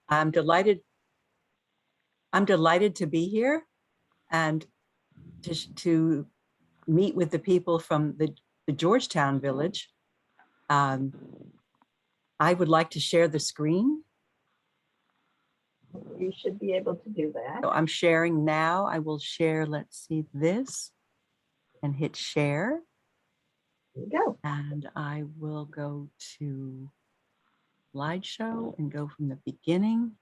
I'm delighted to be here and to meet with the people from the Georgetown village. I would like to share the screen. You should be able to do that. So I'm sharing now. I will share, let's see this, and hit share. There you go. And I will go to slideshow and go from the beginning.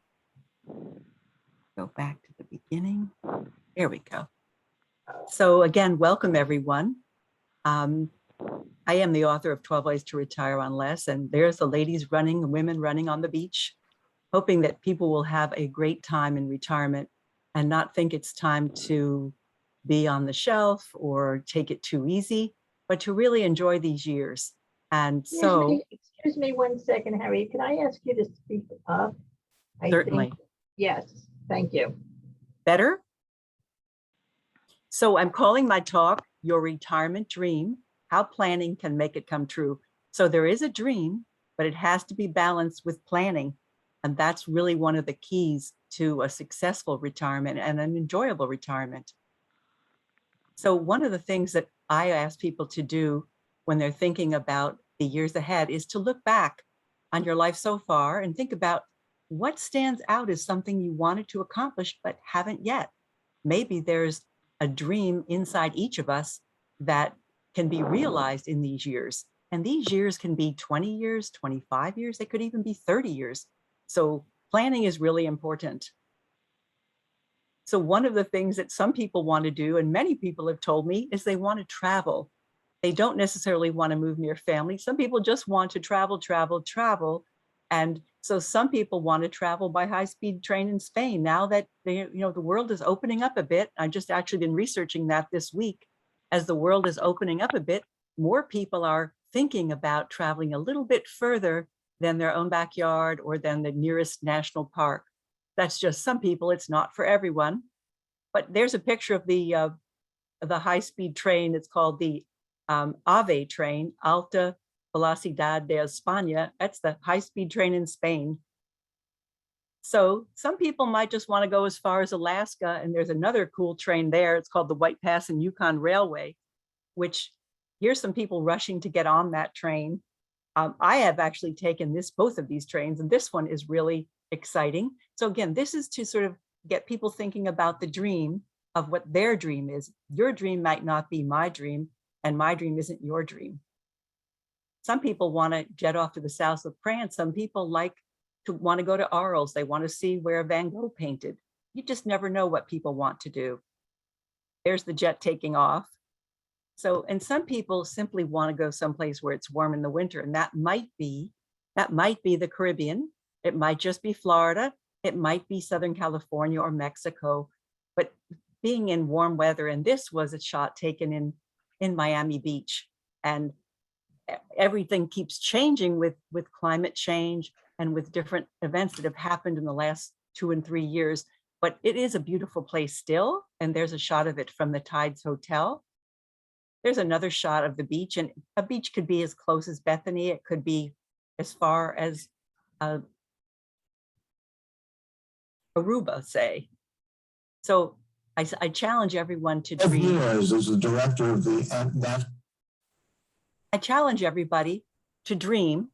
Go back to the beginning. There we go. So again, welcome everyone. I am the author of 12 Ways to Retire on Less, and there's the ladies running, the women running on the beach, hoping that people will have a great time in retirement and not think it's time to be on the shelf or take it too easy, but to really enjoy these years. And so, excuse me 1 second, Harriet. Can I ask you to speak up? Certainly. Yes, thank you. Better? So I'm calling my talk, Your Retirement Dream, How Planning Can Make It Come True. So there is a dream, but it has to be balanced with planning. And that's really one of the keys to a successful retirement and an enjoyable retirement. So one of the things that I ask people to do when they're thinking about the years ahead is to look back on your life so far and think about what stands out as something you wanted to accomplish but haven't yet. Maybe there's a dream inside each of us that can be realized in these years. And these years can be 20 years, 25 years, they could even be 30 years. So planning is really important. So one of the things that some people want to do, and many people have told me, is they want to travel. They don't necessarily want to move near family. Some people just want to travel, travel, travel. And so some people want to travel by high-speed train in Spain. Now that the world is opening up a bit, I've just actually been researching that this week. As the world is opening up a bit, more people are thinking about traveling a little bit further than their own backyard or than the nearest national park. That's just some people, it's not for everyone. But there's a picture of the high-speed train. It's called the AVE train, Alta Velocidad de España. That's the high-speed train in Spain. So some people might just want to go as far as Alaska, and there's another cool train there. It's called the White Pass and Yukon Railway, which here's some people rushing to get on that train. I have actually taken both of these trains, and this one is really exciting. So again, this is to sort of get people thinking about the dream of what their dream is. Your dream might not be my dream, and my dream isn't your dream. Some people want to jet off to the south of France. Some people want to go to Arles. They want to see where Van Gogh painted. You just never know what people want to do. There's the jet taking off. So, and some people simply want to go someplace where it's warm in the winter, and that might be the Caribbean. It might just be Florida. It might be Southern California or Mexico, but being in warm weather. And this was a shot taken in Miami Beach, and everything keeps changing with climate change and with different events that have happened in the last 2 and 3 years. But it is a beautiful place still. And there's a shot of it from the Tides Hotel. There's another shot of the beach, and a beach could be as close as Bethany. It could be as far as Aruba, say. So I challenge everyone to dream. As the director of the I challenge everybody to dream.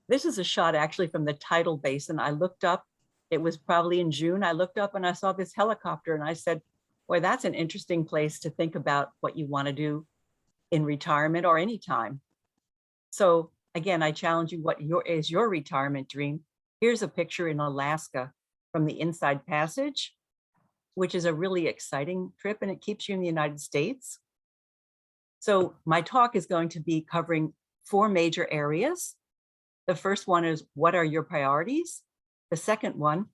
This is a shot actually from the tidal basin. I looked up, it was probably in June. I looked up and I saw this helicopter and I said, boy, that's an interesting place to think about what you want to do in retirement or any time. So again, I challenge you, what is your retirement dream? Here's a picture in Alaska from the Inside Passage, which is a really exciting trip, and it keeps you in the United States. So my talk is going to be covering 4 major areas. The first one is, what are your priorities? The second one,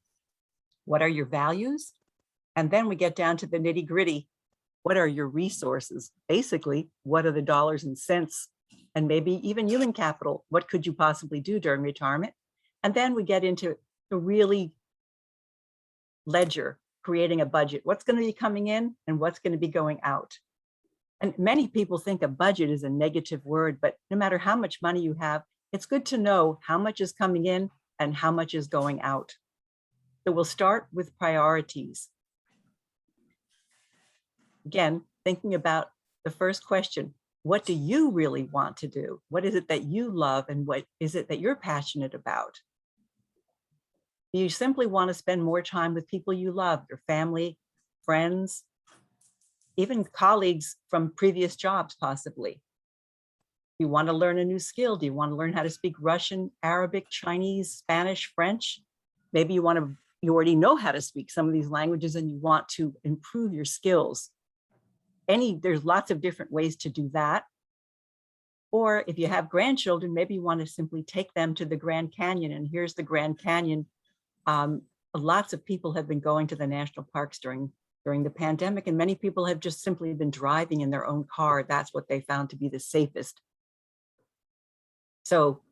what are your values? And then we get down to the nitty gritty. What are your resources? Basically, what are the dollars and cents? And maybe even human capital. What could you possibly do during retirement? And then we get into the really ledger, creating a budget. What's going to be coming in and what's going to be going out? And many people think a budget is a negative word, but no matter how much money you have, it's good to know how much is coming in and how much is going out. So we'll start with priorities. Again, thinking about the first question, what do you really want to do? What is it that you love and what is it that you're passionate about? You simply want to spend more time with people you love, your family, friends, even colleagues from previous jobs, possibly. You want to learn a new skill? Do you want to learn how to speak Russian, Arabic, Chinese, Spanish, French? Maybe you already know how to speak some of these languages and you want to improve your skills. There's lots of different ways to do that. Or if you have grandchildren, maybe you want to simply take them to the Grand Canyon. And here's the Grand Canyon. Lots of people have been going to the national parks during the pandemic, and many people have just simply been driving in their own car. That's what they found to be the safest. So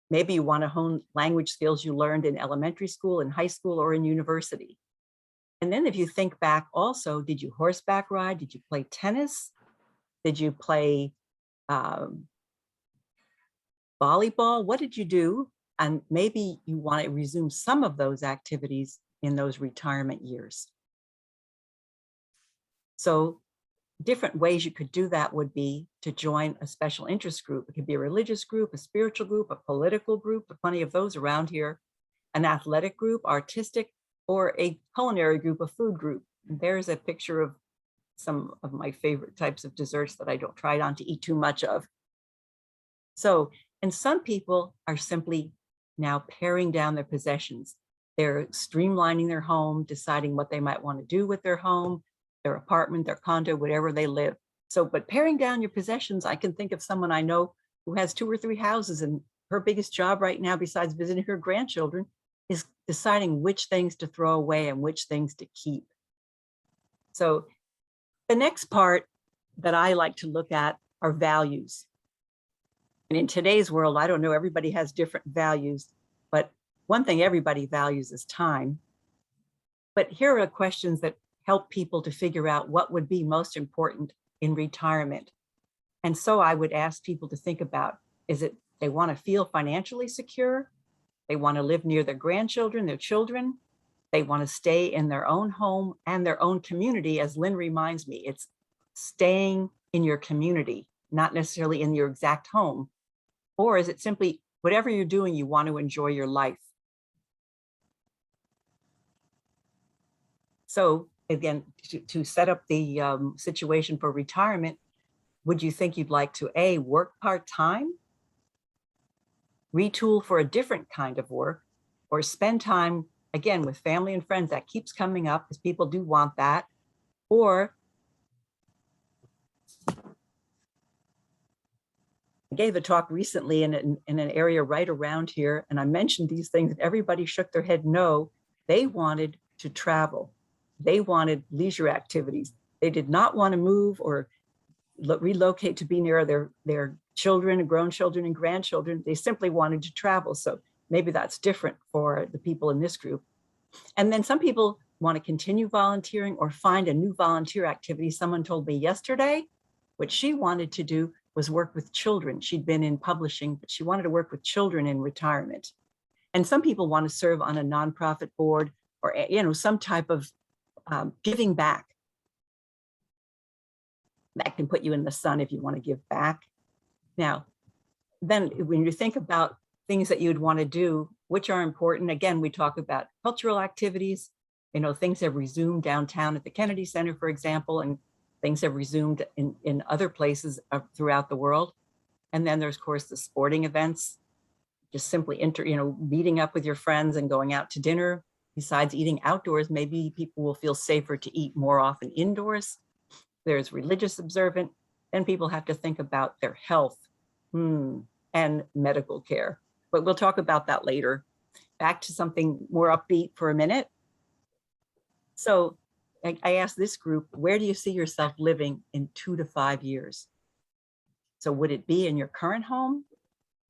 maybe you want to hone language skills you learned in elementary school, in high school, or in university. And then if you think back also, did you horseback ride? Did you play tennis? Did you play volleyball? What did you do? And maybe you want to resume some of those activities in those retirement years. So different ways you could do that would be to join a special interest group. It could be a religious group, a spiritual group, a political group, there are plenty of those around here, an athletic group, artistic, or a culinary group, a food group. And there's a picture of some of my favorite types of desserts that I don't try not to eat too much of. So, and some people are simply now paring down their possessions. They're streamlining their home, deciding what they might want to do with their home, their apartment, their condo, whatever they live. So, but paring down your possessions, I can think of someone I know who has 2 or 3 houses, and her biggest job right now, besides visiting her grandchildren, is deciding which things to throw away and which things to keep. So the next part that I like to look at are values. And in today's world, I don't know, everybody has different values, but one thing everybody values is time. But here are questions that help people to figure out what would be most important in retirement. And so I would ask people to think about, is it they want to feel financially secure? They want to live near their grandchildren, their children. They want to stay in their own home and their own community. As Lynn reminds me, it's staying in your community, not necessarily in your exact home. Or is it simply whatever you're doing, you want to enjoy your life? So again, to set up the situation for retirement, would you think you'd like to A, work part-time, retool for a different kind of work, or spend time again with family and friends? That keeps coming up because people do want that. Or I gave a talk recently in an area right around here, and I mentioned these things and everybody shook their head no. They wanted to travel. They wanted leisure activities. They did not want to move or relocate to be near their children, grown children and grandchildren. They simply wanted to travel. So maybe that's different for the people in this group. And then some people want to continue volunteering or find a new volunteer activity. Someone told me yesterday what she wanted to do was work with children. She'd been in publishing, but she wanted to work with children in retirement. And some people want to serve on a nonprofit board or, you know, some type of giving back. That can put you in the sun if you want to give back. Now, then when you think about things that you'd want to do, which are important, again, we talk about cultural activities. You know, things have resumed downtown at the Kennedy Center, for example, and things have resumed in other places throughout the world. And then there's, of course, the sporting events, just simply meeting up with your friends and going out to dinner. Besides eating outdoors, maybe people will feel safer to eat more often indoors. There's religious observant, then people have to think about their health and medical care. But we'll talk about that later. Back to something more upbeat for a minute. So I asked this group, where do you see yourself living in 2 to 5 years? So would it be in your current home?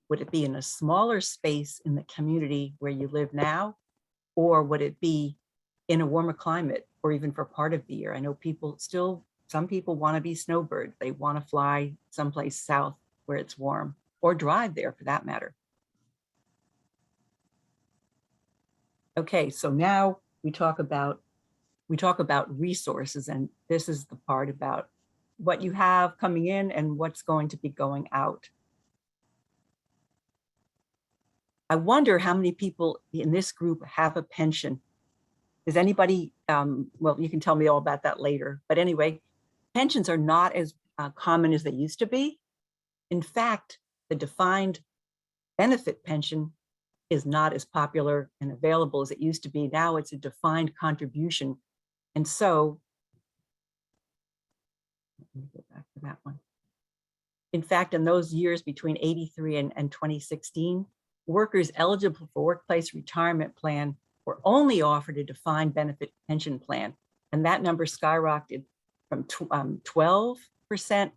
Would it be in a smaller space in the community where you live now? Or would it be in a warmer climate or even for part of the year? I know some people want to be snowbirds. They want to fly someplace south where it's warm or drive there for that matter. Okay, so now we talk about resources, and this is the part about what you have coming in and what's going to be going out. I wonder how many people in this group have a pension. Does anybody, well, you can tell me all about that later, but anyway, pensions are not as common as they used to be. In fact, the defined benefit pension is not as popular and available as it used to be. Now it's a defined contribution. And so, let me go back to that one. In fact, in those years between 83 and 2016, workers eligible for workplace retirement plan were only offered a defined benefit pension plan. And that number skyrocketed from 12%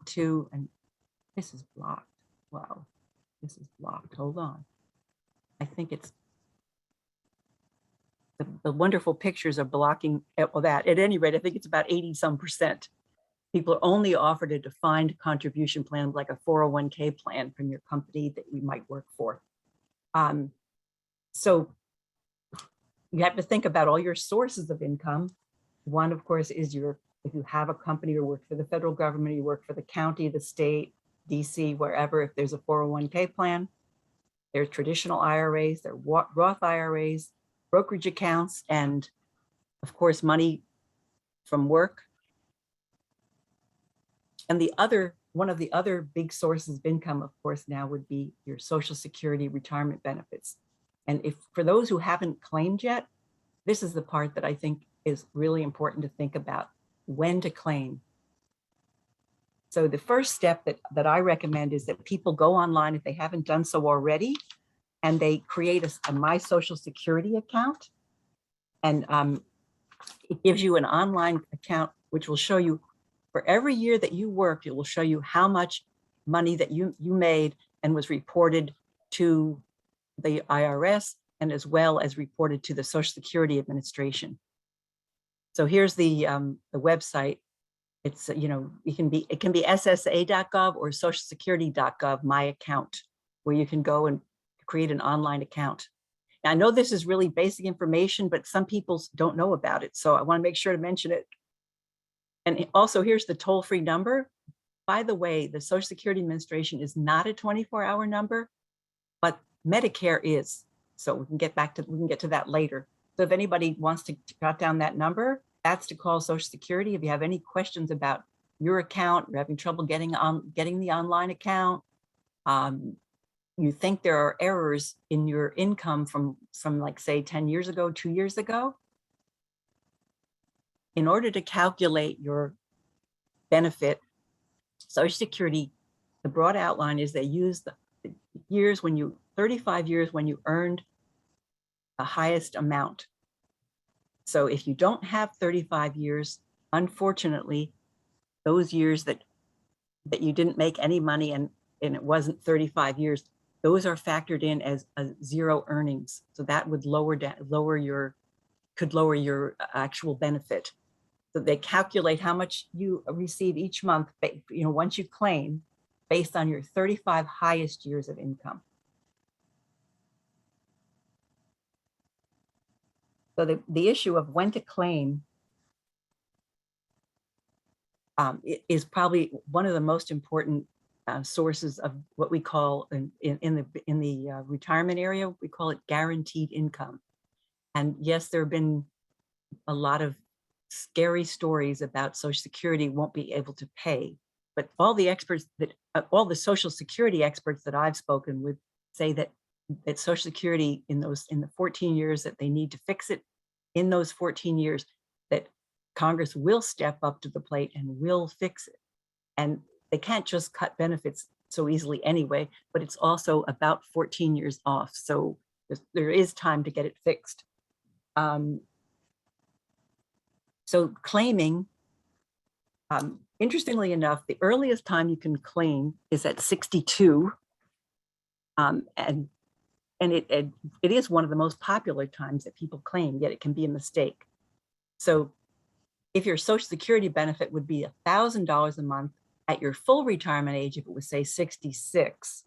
to, and this is blocked. Wow, this is blocked. Hold on. I think it's, the wonderful pictures are blocking that. At any rate, I think it's about 80-some%. People are only offered a defined contribution plan, like a 401k plan from your company that you might work for. So you have to think about all your sources of income. One, of course, is if you have a company or work for the federal government, you work for the county, the state, DC, wherever, if there's a 401k plan, there's traditional IRAs, there are Roth IRAs, brokerage accounts, and of course, money from work. And one of the other big sources of income, of course, now would be your Social Security retirement benefits. And if for those who haven't claimed yet, this is the part that I think is really important to think about, when to claim. So the first step that I recommend is that people go online if they haven't done so already, and they create a My Social Security account. And it gives you an online account, which will show you for every year that you worked, it will show you how much money that you made and was reported to the IRS, and as well as reported to the Social Security Administration. So here's the website. It's, it can be SSA.gov or socialsecurity.gov, my account, where you can go and create an online account. Now, I know this is really basic information, but some people don't know about it. So I want to make sure to mention it. And also, here's the toll-free number. By the way, the Social Security Administration is not a 24-hour number, but Medicare is. So we can get to that later. So if anybody wants to jot down that number, that's to call Social Security. If you have any questions about your account, you're having trouble getting the online account, you think there are errors in your income from like, say, 10 years ago, 2 years ago, in order to calculate your benefit, Social Security, the broad outline is they use the years 35 years when you earned the highest amount. So if you don't have 35 years, unfortunately, those years that you didn't make any money and it wasn't 35 years, those are factored in as zero earnings. So that would lower your actual benefit. So they calculate how much you receive each month, once you claim, based on your 35 highest years of income. So the issue of when to claim is probably one of the most important sources of what we call in the retirement area, we call it guaranteed income. And yes, there have been a lot of scary stories about Social Security won't be able to pay, but all the experts all the Social Security experts that I've spoken with say that Social Security in the 14 years that they need to fix it, in those 14 years that Congress will step up to the plate and will fix it. And they can't just cut benefits so easily anyway, but it's also about 14 years off. So there is time to get it fixed. So claiming, interestingly enough, the earliest time you can claim is at 62. And it is one of the most popular times that people claim, yet it can be a mistake. So if your Social Security benefit would be $1,000 a month at your full retirement age, if it was, say, 66,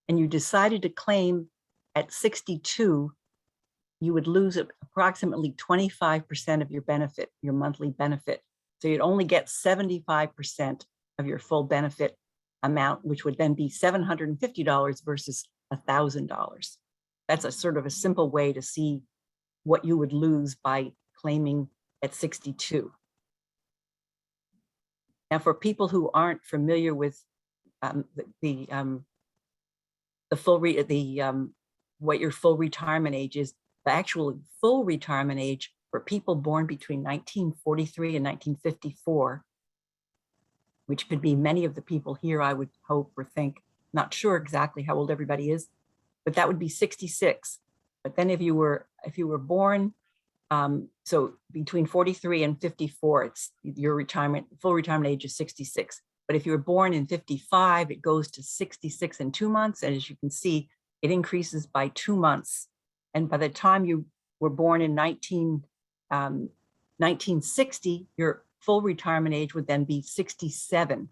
and you decided to claim at 62, you would lose approximately 25% of your benefit, your monthly benefit. So you'd only get 75% of your full benefit amount, which would then be $750 versus $1,000. That's a sort of a simple way to see what you would lose by claiming at 62. Now, for people who aren't familiar with what your full retirement age is, the actual full retirement age for people born between 1943 and 1954, which could be many of the people here, I would hope or think, not sure exactly how old everybody is, but that would be 66. But then if you were born, so between 43 and 54, it's your full retirement age is 66. But if you were born in 55, it goes to 66 and 2 months. And as you can see, it increases by 2 months. And by the time you were born in 1960, your full retirement age would then be 67.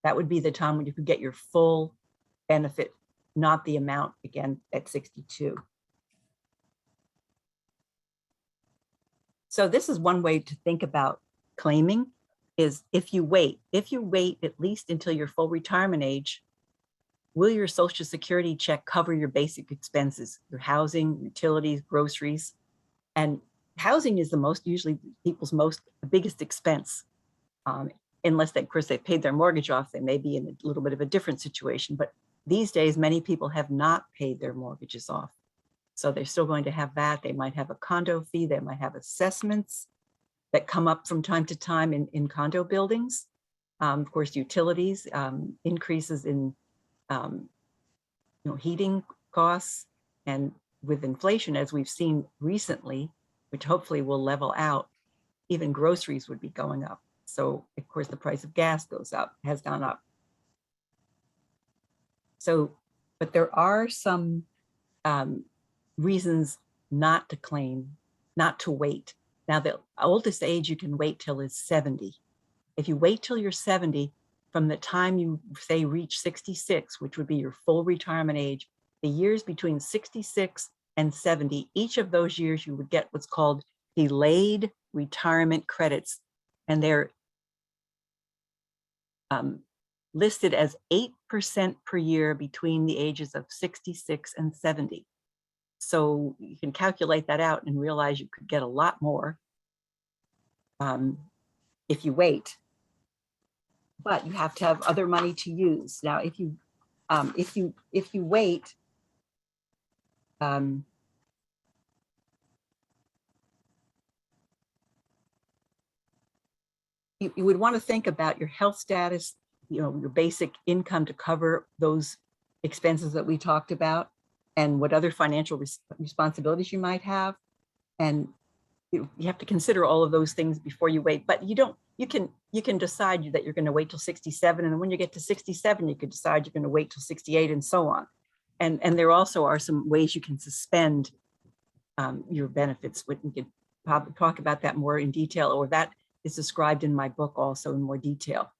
That would be the time when you could get your full benefit, not the amount again at 62. So this is one way to think about claiming, is if you wait at least until your full retirement age, will your Social Security check cover your basic expenses, your housing, utilities, groceries? And housing is usually people's biggest expense. Unless of course they paid their mortgage off, they may be in a little bit of a different situation. But these days, many people have not paid their mortgages off. So they're still going to have that. They might have a condo fee. They might have assessments that come up from time to time in condo buildings. Of course, utilities, increases in heating costs, and with inflation, as we've seen recently, which hopefully will level out, even groceries would be going up. So of course, the price of gas has gone up. So, but there are some reasons not to claim, not to wait. Now, the oldest age you can wait till is 70. If you wait till you're 70, from the time you say reach 66, which would be your full retirement age, the years between 66 and 70, each of those years you would get what's called delayed retirement credits. And they're listed as 8% per year between the ages of 66 and 70. So you can calculate that out and realize you could get a lot more if you wait. But you have to have other money to use. Now, if you wait, you would want to think about your health status, your basic income to cover those expenses that we talked about, and what other financial responsibilities you might have. And you have to consider all of those things before you wait. But you can decide that you're going to wait till 67. And when you get to 67, you could decide you're going to wait till 68 and so on. And there also are some ways you can suspend your benefits. We could probably talk about that more in detail, or that is described in my book also in more detail.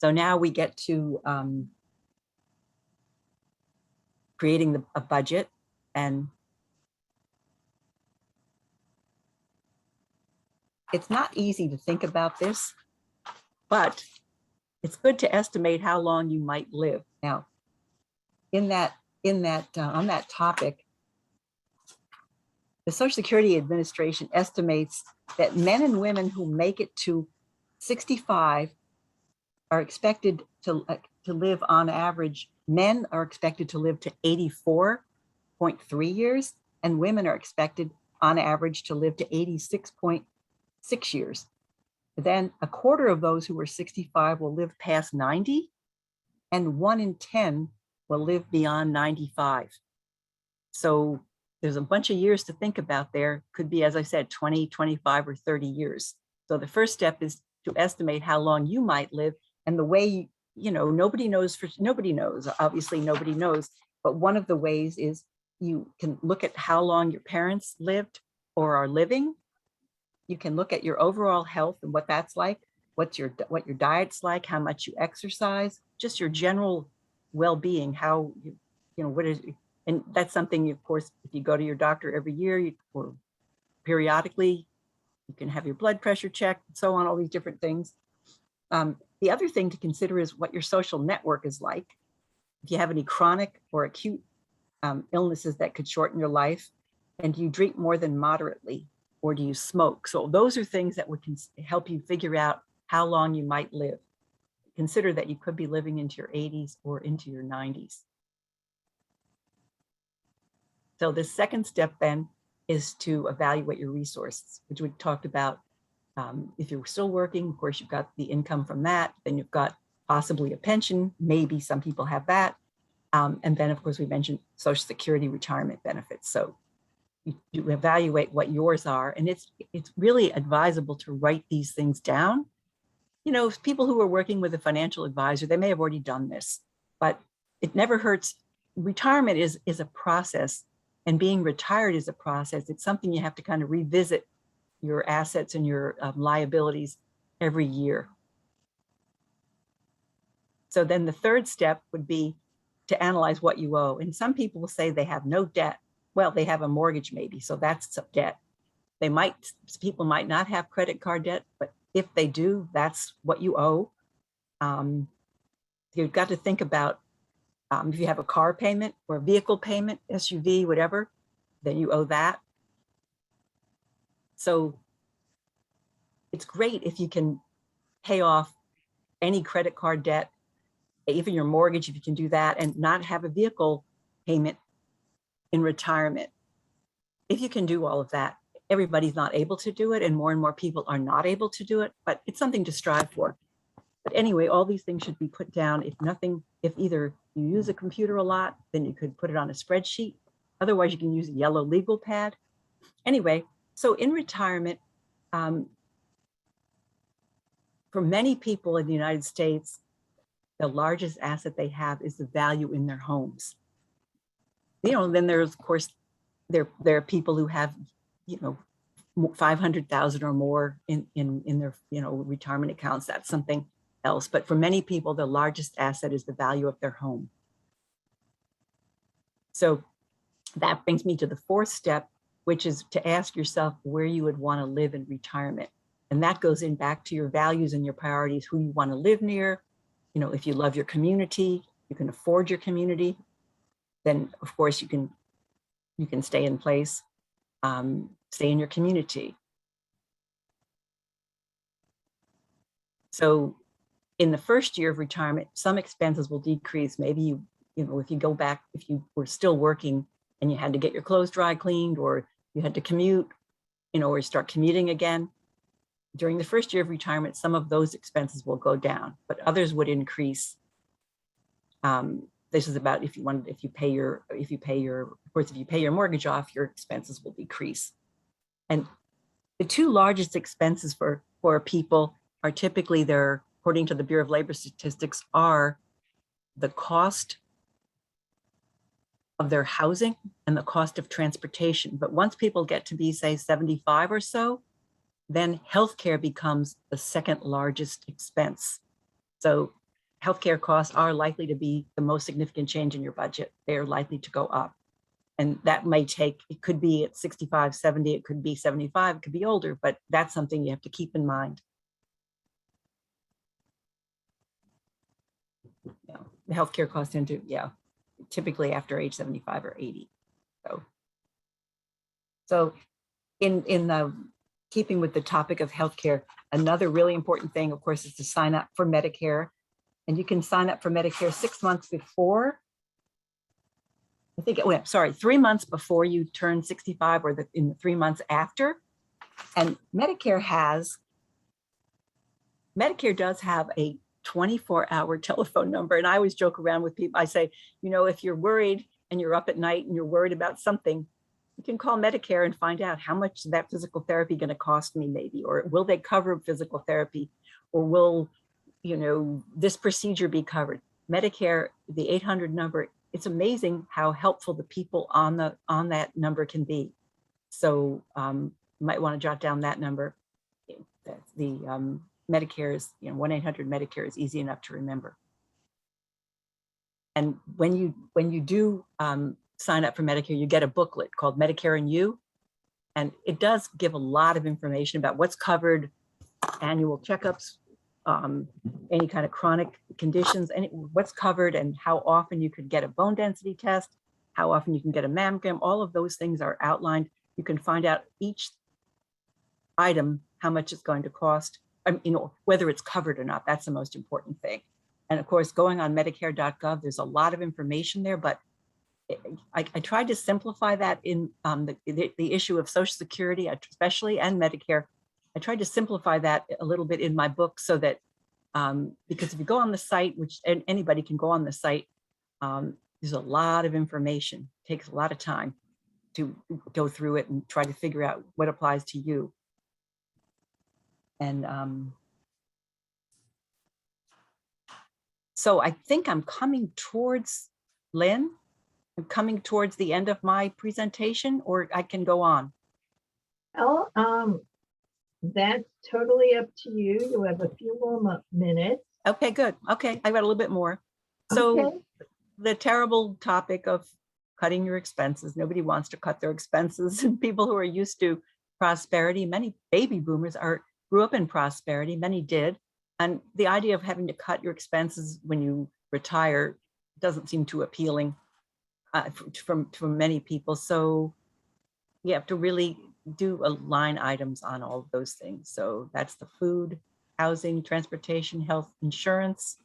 So now we get to creating a budget. And it's not easy to think about this, but it's good to estimate how long you might live. Now, on that topic, the Social Security Administration estimates that men and women who make it to 65 are expected to live on average. Men are expected to live to 84.3 years, and women are expected on average to live to 86.6 years. Then a quarter of those who are 65 will live past 90, and 1 in 10 will live beyond 95. So there's a bunch of years to think about there. Could be, as I said, 20, 25, or 30 years. So the first step is to estimate how long you might live. And the way, nobody knows, obviously nobody knows, but one of the ways is you can look at how long your parents lived or are living. You can look at your overall health and what that's like, what your diet's like, how much you exercise, just your general well-being, how, what is, And that's something, of course, if you go to your doctor every year or periodically, you can have your blood pressure checked, and so on, all these different things. The other thing to consider is what your social network is like. If you have any chronic or acute illnesses that could shorten your life, and do you drink more than moderately, or do you smoke? So those are things that would help you figure out how long you might live. Consider that you could be living into your 80s or into your 90s. So the second step then is to evaluate your resources, which we talked about. If you're still working, of course, you've got the income from that. Then you've got possibly a pension. Maybe some people have that. And then, of course, we mentioned Social Security retirement benefits. So you evaluate what yours are. And it's really advisable to write these things down. You know, people who are working with a financial advisor, they may have already done this, but it never hurts. Retirement is a process, and being retired is a process. It's something you have to kind of revisit your assets and your liabilities every year. So then the third step would be to analyze what you owe. And some people will say they have no debt. Well, they have a mortgage maybe, so that's some debt. People might not have credit card debt, but if they do, that's what you owe. You've got to think about if you have a car payment or a vehicle payment, SUV, whatever, then you owe that. So it's great if you can pay off any credit card debt, even your mortgage, if you can do that, and not have a vehicle payment in retirement. If you can do all of that, everybody's not able to do it, and more people are not able to do it, but it's something to strive for. But anyway, all these things should be put down. If either you use a computer a lot, then you could put it on a spreadsheet. Otherwise, you can use a yellow legal pad. Anyway, so in retirement, for many people in the United States, the largest asset they have is the value in their homes. You know, then there's, of course, there are people who have, 500,000 or more in their, retirement accounts. That's something else. But for many people, the largest asset is the value of their home. So that brings me to the fourth step, which is to ask yourself where you would want to live in retirement. And that goes in back to your values and your priorities, who you want to live near. You know, if you love your community, you can afford your community, then of course you can stay in place, stay in your community. So in the first year of retirement, some expenses will decrease. Maybe if you go back, if you were still working and you had to get your clothes dry cleaned, or you had to commute, or start commuting again. During the first year of retirement, some of those expenses will go down, but others would increase. This is about if you pay your mortgage off, your expenses will decrease. And the two largest expenses for people are typically according to the Bureau of Labor Statistics, are the cost of their housing and the cost of transportation. But once people get to be, say, 75 or so, then healthcare becomes the second largest expense. So healthcare costs are likely to be the most significant change in your budget. They are likely to go up. And that it could be at 65, 70, it could be 75, it could be older, but that's something you have to keep in mind. The healthcare costs typically after age 75 or 80. So in the keeping with the topic of healthcare, another really important thing, of course, is to sign up for Medicare. And you can sign up for Medicare 6 months before. 3 months before you turn 65, or in the 3 months after. And Medicare does have a 24-hour telephone number. And I always joke around with people. I say, if you're worried and you're up at night and you're worried about something, you can call Medicare and find out how much is that physical therapy going to cost me, maybe, or will they cover physical therapy, or will, this procedure be covered? Medicare, the 800 number, it's amazing how helpful the people on that number can be. So you might want to jot down that number. That's the Medicare is, 1-800-Medicare is easy enough to remember. And when you do sign up for Medicare, you get a booklet called Medicare and You. And it does give a lot of information about what's covered, annual checkups, any kind of chronic conditions, what's covered and how often you could get a bone density test, how often you can get a mammogram. All of those things are outlined. You can find out each item, how much it's going to cost, whether it's covered or not. That's the most important thing. And of course, going on Medicare.gov, there's a lot of information there, but I tried to simplify that in the issue of Social Security, especially, and Medicare. I tried to simplify that a little bit in my book so that, because if you go on the site, which anybody can go on the site, there's a lot of information. It takes a lot of time to go through it and try to figure out what applies to you. And so I think I'm coming towards, Lynn, I'm coming towards the end of my presentation, or I can go on. Oh, that's totally up to you. You have a few more minutes. Okay, good. Okay, I got a little bit more. So Okay. the terrible topic of cutting your expenses. Nobody wants to cut their expenses, and people who are used to prosperity, many baby boomers grew up in prosperity, many did. And the idea of having to cut your expenses when you retire doesn't seem too appealing from many people. So you have to really do line items on all of those things. So that's the food, housing, transportation, health, insurance,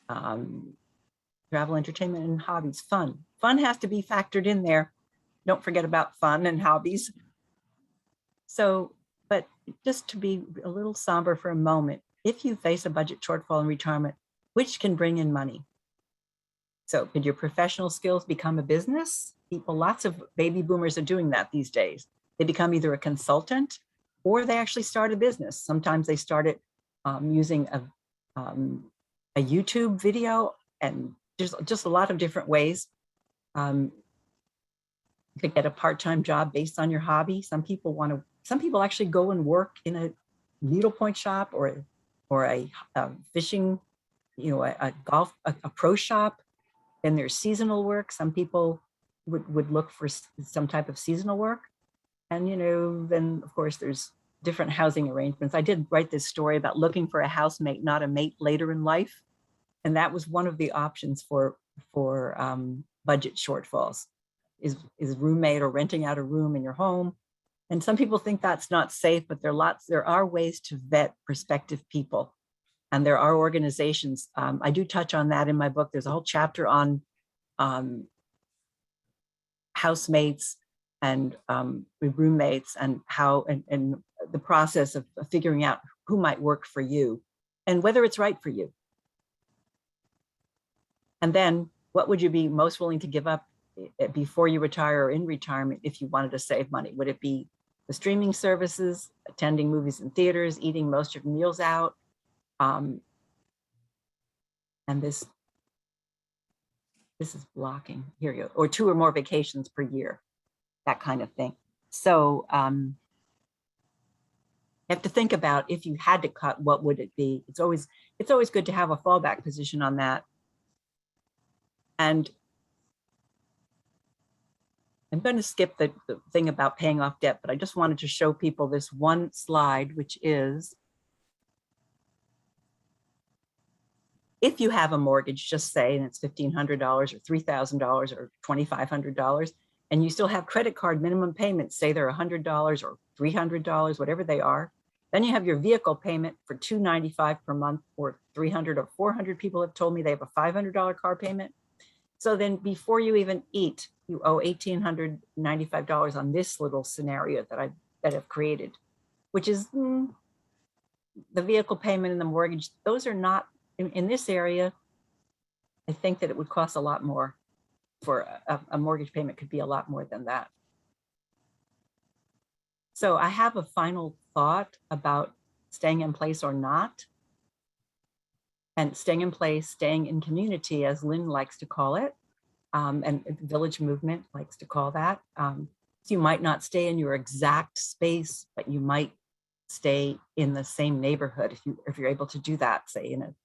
travel, entertainment, and hobbies. Fun. Fun has to be factored in there. Don't forget about fun and hobbies. So, but just to be a little somber for a moment, if you face a budget shortfall in retirement, which can bring in money? So could your professional skills become a business? Lots of baby boomers are doing that these days. They become either a consultant or they actually start a business. Sometimes they start it using a YouTube video, and there's just a lot of different ways. You could get a part-time job based on your hobby. Some people actually go and work in a needlepoint shop or a fishing, a golf, a pro shop. Then there's seasonal work. Some people would look for some type of seasonal work. And, then of course there's different housing arrangements. I did write this story about looking for a housemate, not a mate later in life. And that was one of the options for budget shortfalls is roommate or renting out a room in your home. And some people think that's not safe, but there are ways to vet prospective people. And there are organizations. I do touch on that in my book. There's a whole chapter on housemates and roommates and how and the process of figuring out who might work for you and whether it's right for you. And then what would you be most willing to give up before you retire or in retirement if you wanted to save money? Would it be the streaming services, attending movies and theaters, eating most of your meals out? And this is blocking, here you go, or 2 or more vacations per year, that kind of thing. So you have to think about, if you had to cut, what would it be? It's always good to have a fallback position on that. And I'm going to skip the thing about paying off debt, but I just wanted to show people this one slide, which is, if you have a mortgage, just say, and it's $1,500 or $3,000 or $2,500, and you still have credit card minimum payments, say they're $100 or $300, whatever they are, then you have your vehicle payment for $295 per month, or $300 or $400. People have told me they have a $500 car payment. So then before you even eat, you owe $1,895 on this little scenario that I've created, which is the vehicle payment and the mortgage. Those are not, in this area, I think that it would cost a lot more. For a mortgage payment could be a lot more than that. So I have a final thought about staying in place or not. And staying in place, staying in community, as Lynn likes to call it, and Village Movement likes to call that. So you might not stay in your exact space, but you might stay in the same neighborhood if you're able to do that, say in a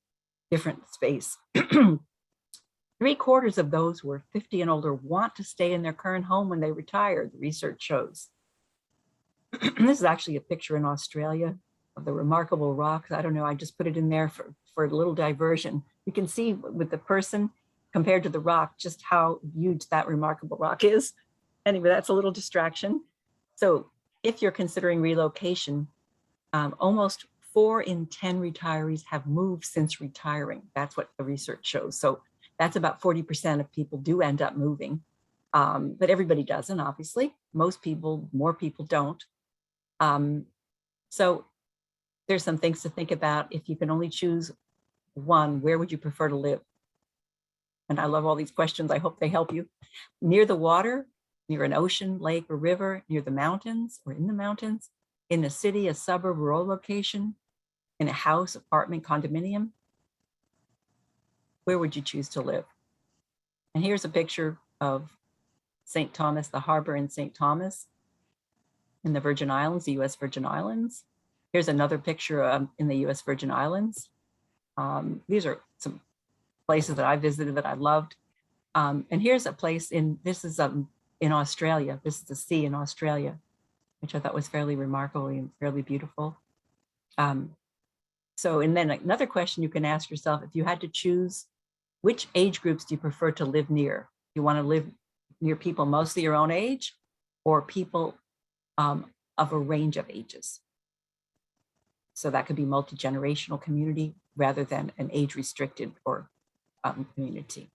different space. 3/4 of those who are 50 and older want to stay in their current home when they retire, the research shows. This is actually a picture in Australia of the remarkable rocks. I don't know, I just put it in there for a little diversion. You can see with the person compared to the rock, just how huge that remarkable rock is. Anyway, that's a little distraction. So if you're considering relocation, almost 4 in 10 retirees have moved since retiring. That's what the research shows. So that's about 40% of people do end up moving, but everybody doesn't, obviously. Most people, more people don't. So there's some things to think about. If you can only choose one, where would you prefer to live? And I love all these questions. I hope they help you. Near the water, near an ocean, lake, or river, near the mountains or in the mountains, in a city, a suburb, rural location, in a house, apartment, condominium. Where would you choose to live? And here's a picture of St. Thomas, the harbor in St. Thomas in the Virgin Islands, the US Virgin Islands. Here's another picture in the US Virgin Islands. These are some places that I visited that I loved. And here's a place this is in Australia. This is the sea in Australia, which I thought was fairly remarkable and fairly beautiful. So, and then another question you can ask yourself, if you had to choose, which age groups do you prefer to live near? You want to live near people mostly your own age, or people of a range of ages? So that could be multi-generational community rather than an age-restricted or community.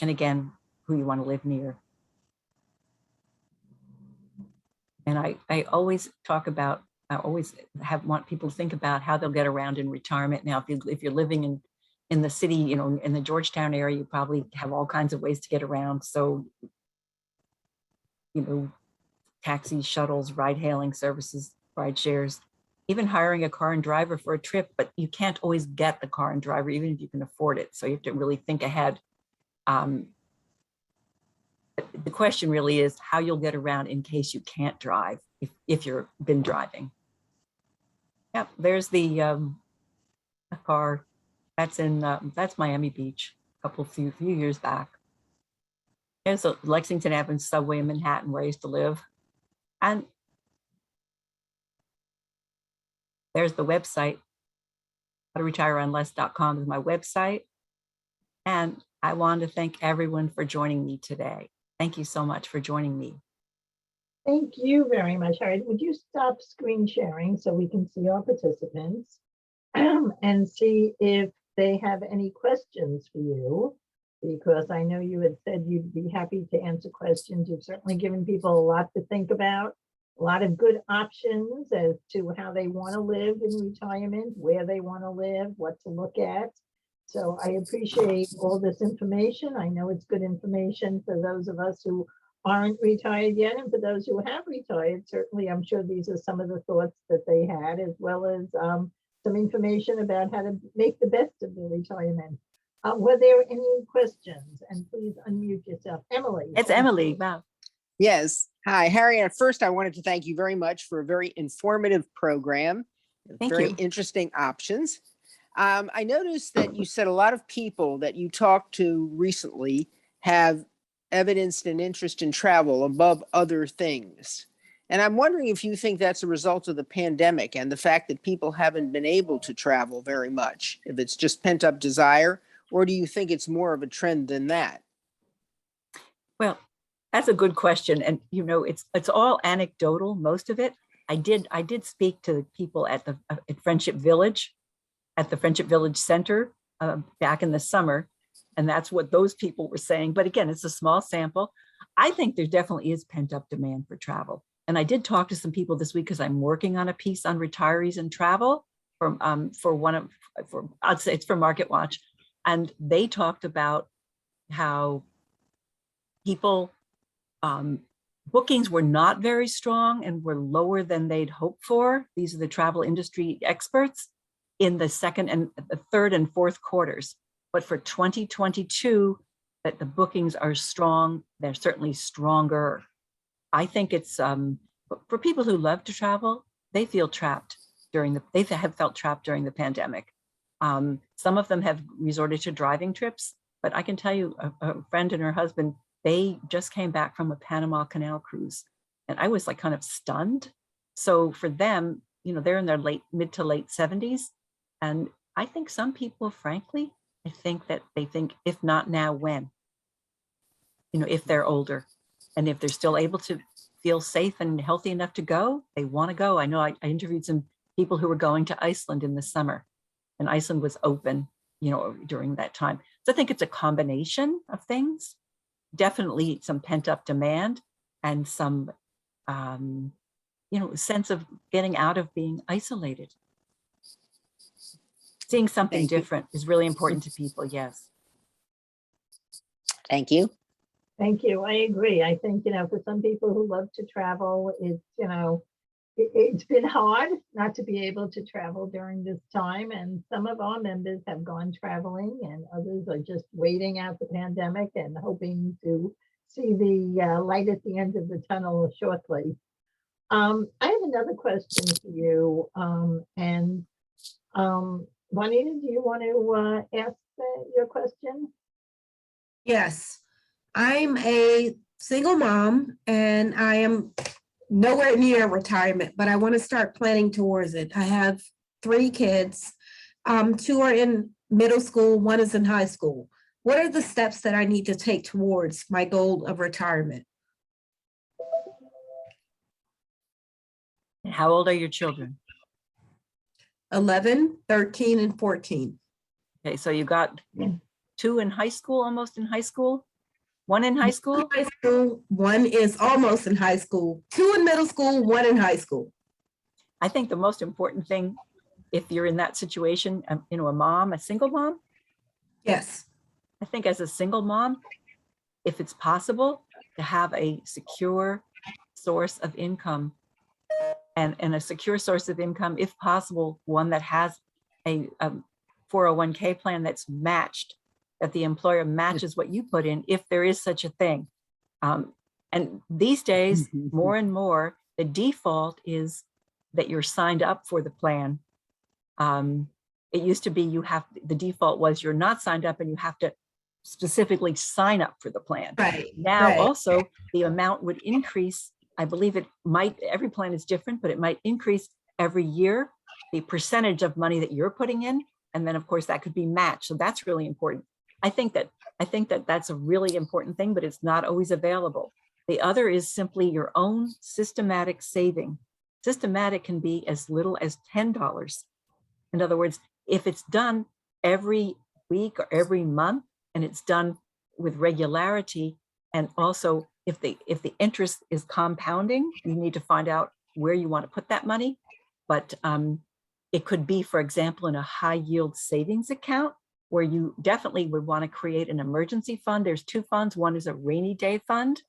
And again, who you want to live near. And I always talk about, I always want people to think about how they'll get around in retirement. Now, if you're living in the city, you know, in the Georgetown area, you probably have all kinds of ways to get around. So, you know, taxis, shuttles, ride-hailing services, ride shares, even hiring a car and driver for a trip, but you can't always get the car and driver, even if you can afford it. So you have to really think ahead. The question really is how you'll get around in case you can't drive, if you've been driving. Yep, there's the car. That's Miami Beach, a few years back. There's a Lexington Avenue subway in Manhattan where I used to live. And there's the website, howtoretireonless.com is my website. And I want to thank everyone for joining me today. Thank you so much for joining me. Thank you very much, Harriet. Would you stop screen sharing so we can see our participants and see if they have any questions for you? Because I know you had said you'd be happy to answer questions. You've certainly given people a lot to think about, a lot of good options as to how they want to live in retirement, where they want to live, what to look at. So I appreciate all this information. I know it's good information for those of us who aren't retired yet, and for those who have retired, certainly I'm sure these are some of the thoughts that they had, as well as some information about how to make the best of their retirement. Were there any questions? And please unmute yourself. Emily. It's Emily. Wow. Yes. Hi, Harriet. First, I wanted to thank you very much for a very informative program. Thank very you. interesting options. I noticed that you said a lot of people that you talked to recently have evidenced an interest in travel above other things. And I'm wondering if you think that's a result of the pandemic and the fact that people haven't been able to travel very much, if it's just pent-up desire, or do you think it's more of a trend than that? Well, that's a good question. And, you know, it's all anecdotal, most of it. I did speak to people at Friendship Village, at the Friendship Village Center back in the summer. And that's what those people were saying. But again, it's a small sample. I think there definitely is pent up demand for travel. And I did talk to some people this week because I'm working on a piece on retirees and travel I'd say it's for MarketWatch. And they talked about how people, bookings were not very strong and were lower than they'd hoped for. These are the travel industry experts in the second and the third and fourth quarters. But for 2022, that the bookings are strong. They're certainly stronger. I think it's for people who love to travel, they feel trapped they have felt trapped during the pandemic. Some of them have resorted to driving trips. But I can tell you, a friend and her husband, they just came back from a Panama Canal cruise. And I was like kind of stunned. So for them, you know, they're in their mid to late 70s. And I think some people, frankly, I think that they think, if not now, when? You know, if they're older and if they're still able to feel safe and healthy enough to go, they want to go. I know I interviewed some people who were going to Iceland in the summer, and Iceland was open, you know, during that time. So I think it's a combination of things, definitely some pent up demand and some, you know, sense of getting out of being isolated. Seeing something Thank you. different is really important to people. Yes. Thank you. Thank you. I agree. I think, you know, for some people who love to travel, it's, you know, it's been hard not to be able to travel during this time. And some of our members have gone traveling and others are just waiting out the pandemic and hoping to see the light at the end of the tunnel shortly. I have another question for you. Juanita, do you want to ask your question? Yes, I'm a single mom and I am nowhere near retirement, but I want to start planning towards it. I have 3 kids. 2 are in middle school, 1 is in high school. What are the steps that I need to take towards my goal of retirement? How old are your children? 11, 13, and 14. Okay, so you got 2 in high school, almost in high school, 1 in high school. High school, 1 is almost in high school, 2 in middle school, 1 in high school. I think the most important thing, if you're in that situation, you know, a mom, a single mom, Yes. I think as a single mom, if it's possible to have a secure source of income and a secure source of income, if possible, one that has a 401k plan that's matched, that the employer matches what you put in, if there is such a thing. And these days, more and more, the default is that you're signed up for the plan. It used to be the default was you're not signed up and you have to specifically sign up for the plan. Right. Now right. also the amount would increase. I believe it might, every plan is different, but it might increase every year, the percentage of money that you're putting in. And then of course that could be matched. So that's really important. I think that that's a really important thing, but it's not always available. The other is simply your own systematic saving. Systematic can be as little as $10. In other words, if it's done every week or every month, and it's done with regularity, and also if the interest is compounding, you need to find out where you want to put that money. But it could be, for example, in a high yield savings account, where you definitely would want to create an emergency fund. There's 2 funds. One is a rainy day fund,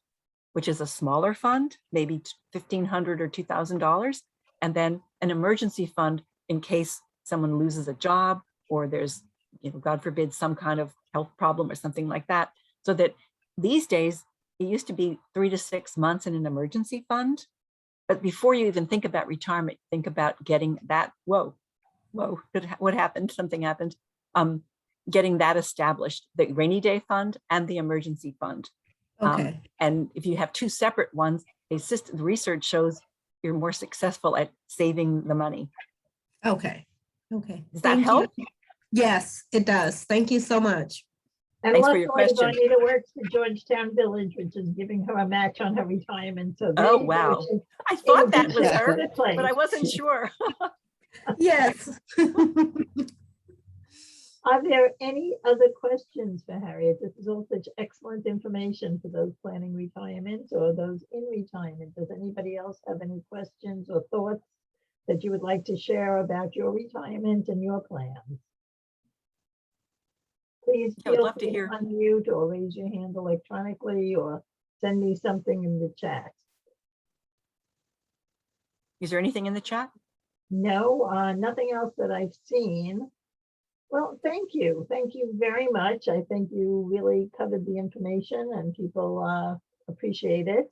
which is a smaller fund, maybe $1,500 or $2,000, and then an emergency fund in case someone loses a job or there's, you know, God forbid, some kind of health problem or something like that. So that these days, it used to be 3 to 6 months in an emergency fund. But before you even think about retirement, think about getting that, whoa, what happened? Something happened. Getting that established, the rainy day fund and the emergency fund. Okay. And if you have 2 separate ones, the research shows you're more successful at saving the money. Okay. Okay. Does that help? Yes, it does. Thank you so much. And Thanks for your luckily, question. Juanita works for Georgetown Village, which is giving her a match on her retirement. So there Oh, you go. wow. She's I in a thought that good was shape, her, good place. but I wasn't sure. Yes. Are there any other questions for Harriet? This is all such excellent information for those planning retirement or those in retirement. Does anybody else have any questions or thoughts that you would like to share about your retirement and your plans? Please I would feel love to free to hear. unmute or raise your hand electronically or send me something in the chat. Is there anything in the chat? No, nothing else that I've seen. Well, thank you. Thank you very much. I think you really covered the information and people appreciate it.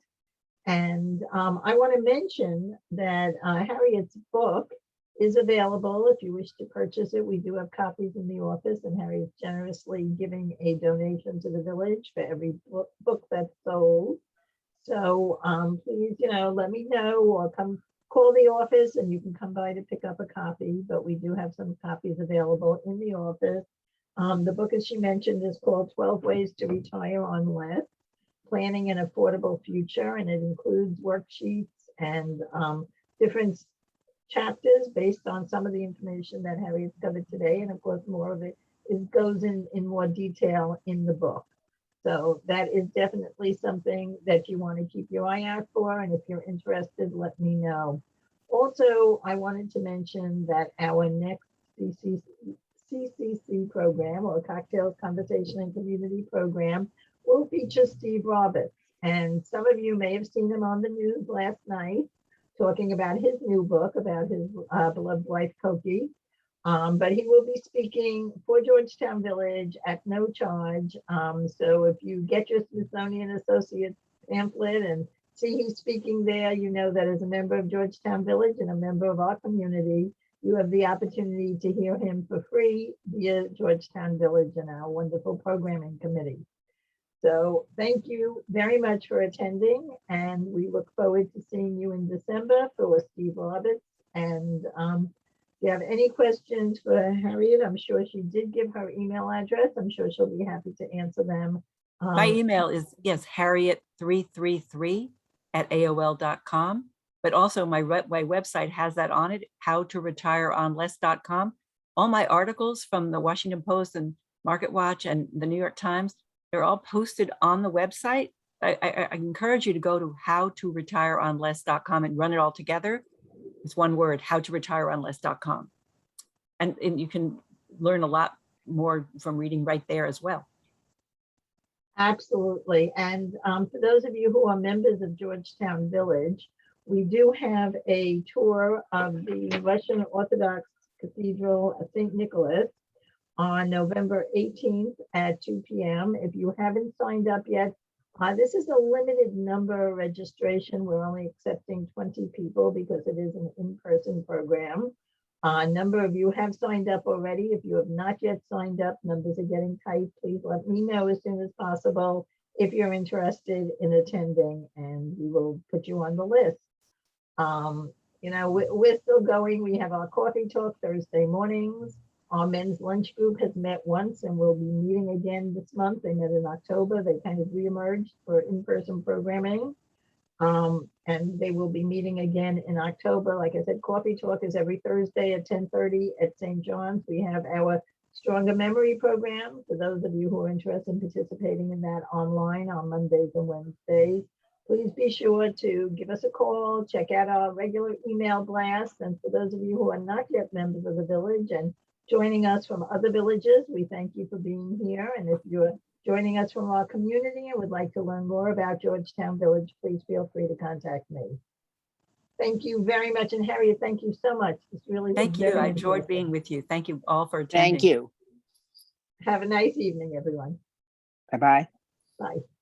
And I want to mention that Harriet's book is available if you wish to purchase it. We do have copies in the office, and Harry is generously giving a donation to the village for every book that's sold. So please, let me know, or come call the office and you can come by to pick up a copy, but we do have some copies available in the office. The book, as she mentioned, is called 12 Ways to Retire on Less, Planning an Affordable Future, and it includes worksheets and different chapters based on some of the information that Harriet covered today. And of course, more of it goes in more detail in the book. So that is definitely something that you want to keep your eye out for. And if you're interested, let me know. Also, I wanted to mention that our next CCC program, or Cocktails, Conversation and Community program, will feature Steve Roberts. And some of you may have seen him on the news last night talking about his new book about his beloved wife, Koki. But he will be speaking for Georgetown Village at no charge. So if you get your Smithsonian Associates pamphlet and see he's speaking there, you know that as a member of Georgetown Village and a member of our community, you have the opportunity to hear him for free via Georgetown Village and our wonderful programming committee. So thank you very much for attending, and we look forward to seeing you in December for Steve Roberts. And if you have any questions for Harriet, I'm sure she did give her email address. I'm sure she'll be happy to answer them. My email is, yes, harriet333@aol.com. But also my website has that on it, howtoretireonless.com. All my articles from the Washington Post and MarketWatch and the New York Times, they're all posted on the website. I encourage you to go to howtoretireonless.com and run it all together. It's one word, howtoretireonless.com. And you can learn a lot more from reading right there as well. Absolutely. And for those of you who are members of Georgetown Village, we do have a tour of the Russian Orthodox Cathedral of St. Nicholas on November 18th at 2 p.m. If you haven't signed up yet, this is a limited number registration. We're only accepting 20 people because it is an in-person program. A number of you have signed up already. If you have not yet signed up, numbers are getting tight. Please let me know as soon as possible if you're interested in attending, and we will put you on the list. We're still going. We have our coffee talk Thursday mornings. Our men's lunch group has met once and will be meeting again this month. They met in October. They kind of reemerged for in-person programming. And they will be meeting again in October. Like I said, coffee talk is every Thursday at 10:30 at St. John's. We have our Stronger Memory program for those of you who are interested in participating in that online on Mondays and Wednesdays. Please be sure to give us a call, check out our regular email blast. And for those of you who are not yet members of the village and joining us from other villages, we thank you for being here. And if you're joining us from our community and would like to learn more about Georgetown Village, please feel free to contact me. Thank you very much. And Harriet, thank you so much. This really was Thank you. very I enjoyed interesting. being with you. Thank you all for attending. Thank you. Have a nice evening, everyone. Bye-bye. Bye.